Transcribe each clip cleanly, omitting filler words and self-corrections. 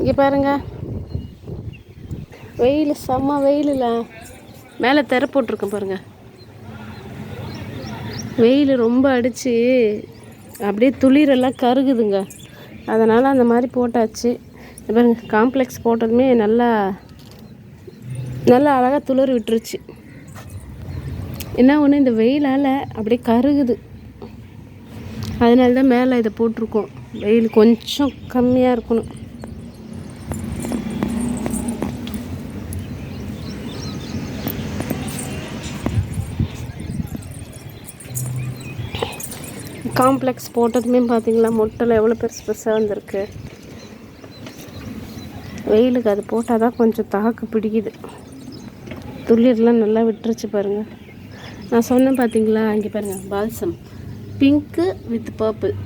இங்கே பாருங்கள், வெயில் செம்ம வெயிலில் மேலே திரை போட்டிருக்கேன் பாருங்கள். வெயில் ரொம்ப அடித்து அப்படியே துளிரெல்லாம் கருகுதுங்க. அதனால் அந்த மாதிரி போட்டாச்சு. பாருங்க, காம்ப்ளெக்ஸ் போட்டதுமே நல்லா அழகாக துளிர் விட்டுருச்சு. என்ன ஒன்று, இந்த வெயிலால் அப்படியே கருகுது. அதனால தான் மேலே இதை போட்டிருக்கோம். வெயில் கொஞ்சம் கம்மியாக இருக்கணும். காம்ப்ளெக்ஸ் போட்டதுமே பார்த்தீங்களா, மொட்டையில் எவ்வளோ பெருசாக வந்திருக்கு. வெயிலுக்கு அது போட்டால் தான் கொஞ்சம் தாக்கு பிடிக்குது. துளிர்லாம் நல்லா விட்டுருச்சு பாருங்கள். நான் சொன்னேன் பார்த்தீங்களா, இங்கே பாருங்கள், பால்சம் பிங்க்கு வித் பர்பிள்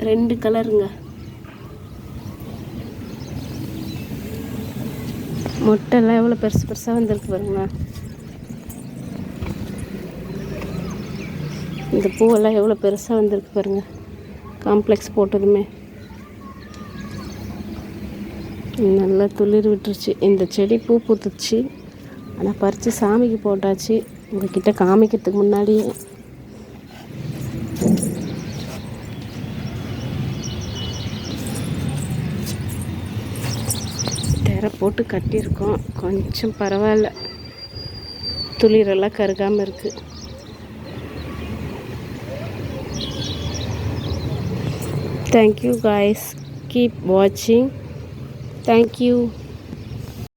2 கலருங்க. மொட்டைலாம் எவ்வளோ பெருசாக வந்திருக்கு பாருங்களா. இந்த பூவெல்லாம் எவ்வளோ பெருசாக வந்திருக்கு பாருங்கள், காம்ப்ளெக்ஸ் போட்டதுமே நல்லா துளிர் விட்டுருச்சு. இந்த செடி பூ பூத்துச்சு, ஆனால் பறித்து சாமிக்கு போட்டாச்சு. உங்கள்கிட்ட காமிக்கிறதுக்கு முன்னாடியே திரை போட்டு கட்டியிருக்கோம். கொஞ்சம் பரவாயில்ல, துளிரெல்லாம் கருகாமல் இருக்குது. Thank you guys, keep watching. Thank you.